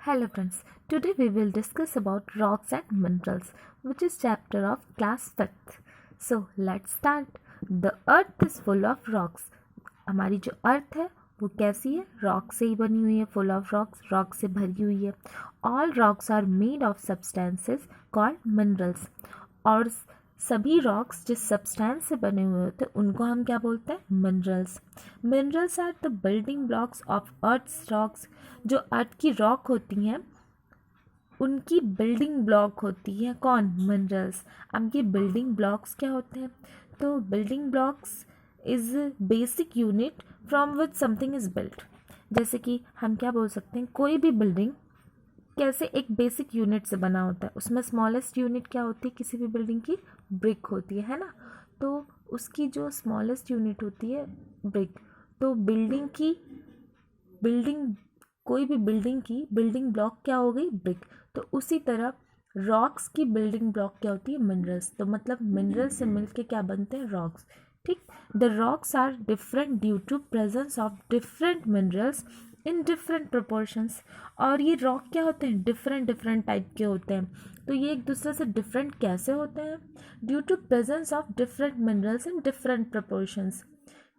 Hello friends, today we will discuss about rocks and minerals, which is chapter of class 5th. So let's start. The earth is full of rocks. हमारी जो अर्थ है वो कैसी है? Rock से ही बनी हुई है, फुल ऑफ रॉक्स, रॉक से भरी हुई है. All rocks are made of substances called minerals. और सभी रॉक्स जिस सब्सटेंस से बने हुए होते हैं उनको हम क्या बोलते हैं? Minerals. Minerals are the building blocks of earth's rocks. जो अर्थ की रॉक होती हैं उनकी बिल्डिंग ब्लॉक होती है कौन? मिनरल्स. अब ये बिल्डिंग ब्लॉक्स क्या होते हैं? तो building blocks is basic unit from which something is built. जैसे कि हम क्या बोल सकते हैं, कोई भी बिल्डिंग कैसे एक बेसिक यूनिट से बना होता है. उसमें स्मॉलेस्ट यूनिट क्या होती है किसी भी बिल्डिंग की? ब्रिक होती है ना. तो उसकी जो स्मॉलेस्ट यूनिट होती है ब्रिक. तो बिल्डिंग कोई भी बिल्डिंग की बिल्डिंग ब्लॉक क्या हो गई? ब्रिक. तो उसी तरह रॉक्स की बिल्डिंग ब्लॉक क्या होती है? मिनरल्स. तो मतलब मिनरल से मिलके क्या बनते हैं? रॉक्स. ठीक. The rocks are different due to presence of different minerals in different proportions. और ये रॉक क्या होते हैं? डिफरेंट टाइप के होते हैं. तो ये एक दूसरे से डिफरेंट कैसे होते हैं? Due to presence of different minerals in different proportions.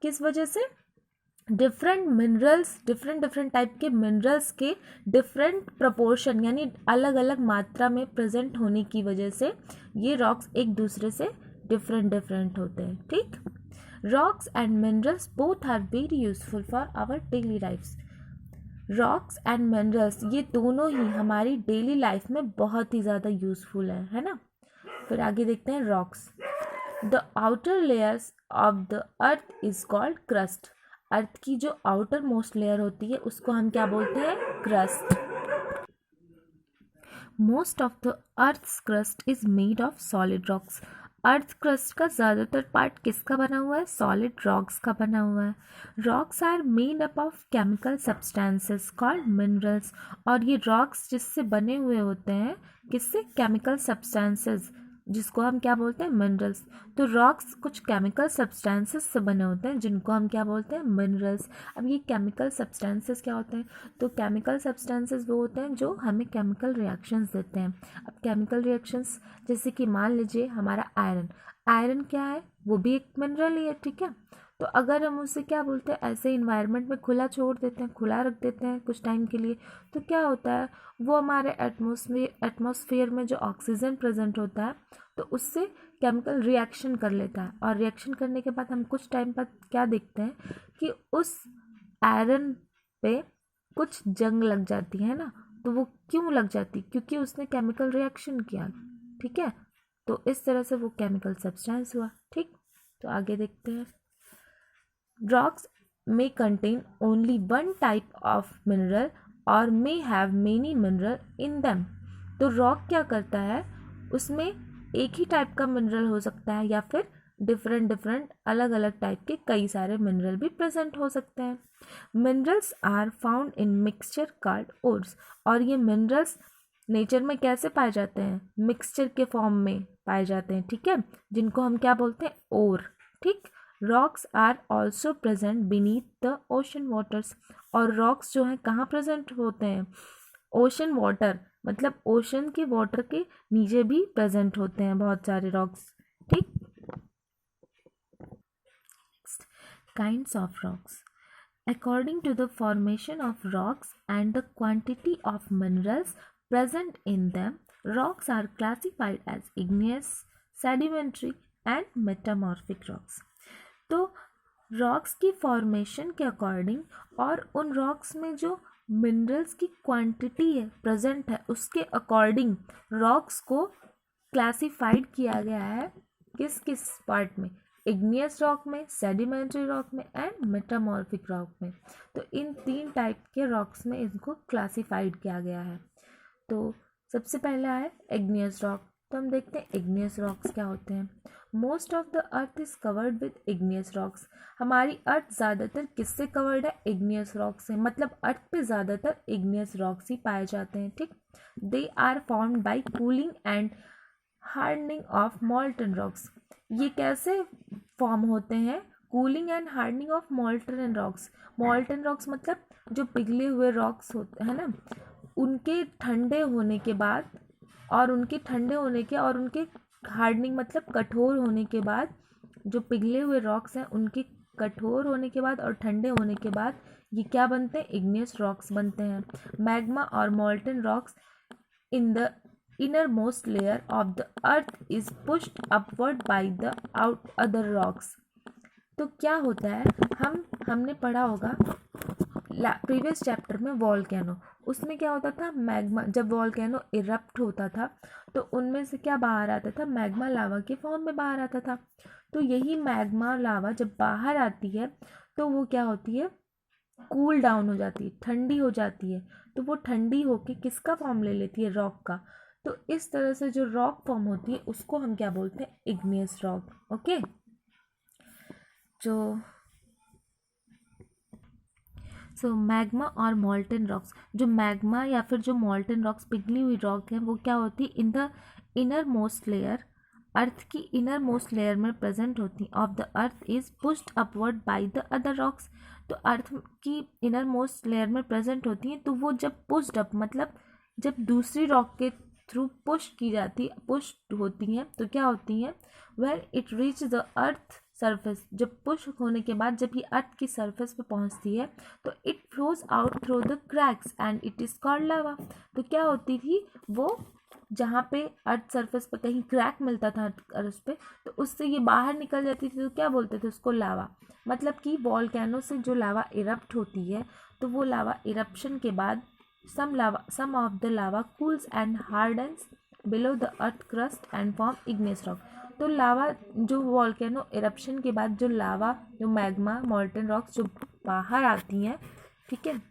किस वजह से? डिफरेंट टाइप के मिनरल्स के डिफरेंट प्रपोर्शन यानी अलग अलग मात्रा में प्रेजेंट होने की वजह से ये रॉक्स एक दूसरे से डिफरेंट होते हैं. ठीक. Rocks and minerals both are very useful for our daily lifes. Rocks and minerals ये दोनों ही हमारी डेली लाइफ में बहुत ही ज़्यादा यूजफुल है ना. फिर आगे देखते हैं rocks. The outer layers of the earth is called crust. Earth की जो आउटर मोस्ट लेयर होती है उसको हम क्या बोलते हैं? Crust. Most of the earth's crust is made of solid rocks. Earth crust का ज़्यादातर पार्ट किसका बना हुआ है? सॉलिड रॉक्स का बना हुआ है. Rocks are made up of chemical substances called minerals. और ये रॉक्स जिससे बने हुए होते हैं किससे? केमिकल सब्सटेंसेस, जिसको हम क्या बोलते हैं? मिनरल्स. तो रॉक्स कुछ केमिकल सब्सटेंसेस से बने होते हैं जिनको हम क्या बोलते हैं? मिनरल्स. अब ये केमिकल सब्सटेंसेस क्या होते हैं? तो केमिकल सब्सटेंसेस वो होते हैं जो हमें केमिकल रिएक्शंस देते हैं. अब केमिकल रिएक्शंस जैसे कि मान लीजिए हमारा आयरन. आयरन क्या है? वो भी एक मिनरल ही है. ठीक है. तो अगर हम उसे क्या बोलते हैं, ऐसे इन्वायरमेंट में खुला छोड़ देते हैं, खुला रख देते हैं कुछ टाइम के लिए, तो क्या होता है? वो हमारे एटमॉस्फेयर में जो ऑक्सीजन प्रेजेंट होता है तो उससे केमिकल रिएक्शन कर लेता है. और रिएक्शन करने के बाद हम कुछ टाइम बाद क्या देखते हैं कि उस आयरन पे कुछ जंग लग जाती है ना. तो वो क्यों लग जाती? क्योंकि उसने केमिकल रिएक्शन किया. ठीक है. तो इस तरह से वो केमिकल सब्सटेंस हुआ. ठीक. तो आगे देखते हैं. Rocks may contain only one type of mineral or may have many mineral in them. तो रॉक क्या करता है? उसमें एक ही टाइप का मिनरल हो सकता है या फिर डिफरेंट अलग अलग टाइप के कई सारे मिनरल भी प्रेजेंट हो सकते हैं. Minerals are found in mixture called ores. और ये मिनरल्स नेचर में कैसे पाए जाते हैं? मिक्सचर के फॉर्म में पाए जाते हैं. ठीक है. जिनको हम क्या बोलते हैं? ओर. ठीक. Rocks are also present beneath the ocean waters. और रॉक्स जो हैं कहाँ प्रेजेंट होते हैं? ओशन वाटर, मतलब ओशन के वाटर के नीचे भी प्रेजेंट होते हैं बहुत सारे रॉक्स. ठीक. Kinds of rocks. According to the formation of rocks and the quantity of minerals present in them, rocks are classified as igneous, sedimentary and metamorphic rocks. तो रॉक्स की फॉर्मेशन के अकॉर्डिंग और उन रॉक्स में जो minerals की quantity है present है उसके अकॉर्डिंग रॉक्स को क्लासिफाइड किया गया है. किस किस पार्ट में? इग्नियस रॉक में, सेडिमेंट्री रॉक में एंड मेटामॉर्फिक रॉक में. तो इन 3 टाइप के रॉक्स में इनको क्लासिफाइड किया गया है. तो सबसे पहला है इग्नियस रॉक. तो हम देखते हैं इग्नियस रॉक्स क्या होते हैं. Most of the earth is covered with igneous rocks. हमारी अर्थ ज़्यादातर किससे कवर्ड है? इग्नियस रॉक से. मतलब अर्थ पे ज़्यादातर इग्नियस रॉक्स ही पाए जाते हैं. ठीक. They are formed by cooling and hardening of molten rocks. ये कैसे फॉर्म होते हैं? Cooling and hardening of molten rocks. Molten rocks मतलब जो पिघले हुए रॉक्स होते हैं ना, उनके ठंडे होने के बाद और उनके हार्डनिंग मतलब कठोर होने के बाद, जो पिघले हुए रॉक्स हैं उनके कठोर होने के बाद और ठंडे होने के बाद ये क्या बनते हैं, इग्नियस रॉक्स बनते हैं। मैग्मा और मॉल्टन rocks in the innermost layer of the earth is pushed upward by the other rocks। तो क्या होता है, हमने पढ़ा होगा प्रीवियस चैप्टर में वॉल्केनो, उसमें क्या होता था, मैग्मा, जब वॉल्केनो इरप्ट होता था तो उनमें से क्या बाहर आता था, मैग्मा लावा के फॉर्म में बाहर आता था। तो यही मैग्मा लावा जब बाहर आती है तो वो क्या होती है, कूल डाउन हो जाती है, ठंडी हो जाती है। तो वो ठंडी होके किसका फॉर्म ले लेती है, रॉक का। तो इस तरह से जो रॉक फॉर्म होती है उसको हम क्या बोलते हैं, इग्नियस रॉक। ओके, सो मैग्मा और मॉल्टन रॉक्स, जो मैग्मा या फिर जो मॉल्टन रॉक्स, पिघली हुई रॉक है, वो क्या होती है, in the innermost layer, earth की इनर मोस्ट लेयर में प्रेजेंट होती of the earth is pushed upward by the other rocks. तो अर्थ की इनर मोस्ट लेयर में प्रेजेंट होती हैं, तो वो जब पुश्ड अप मतलब जब दूसरी रॉक के थ्रू पुश होती हैं तो क्या होती हैं, where it reach the earth surface, जब पुश होने के बाद जब ये अर्थ की सरफेस पे पहुंचती है तो it flows out through the cracks and it is called lava. तो क्या होती थी, वो जहाँ पे अर्थ सरफेस पे कहीं क्रैक मिलता था अर्थ पे, तो उससे ये बाहर निकल जाती थी, तो क्या बोलते थे उसको, लावा। मतलब कि वॉल्केनो से जो लावा इरप्ट होती है तो वो लावा इरप्शन के बाद some of the lava cools and hardens below the earth crust and form igneous rock। तो लावा जो वॉल्केनो इरप्शन के बाद जो लावा, जो मैग्मा, मॉल्टन रॉक्स जो बाहर आती हैं, ठीक है,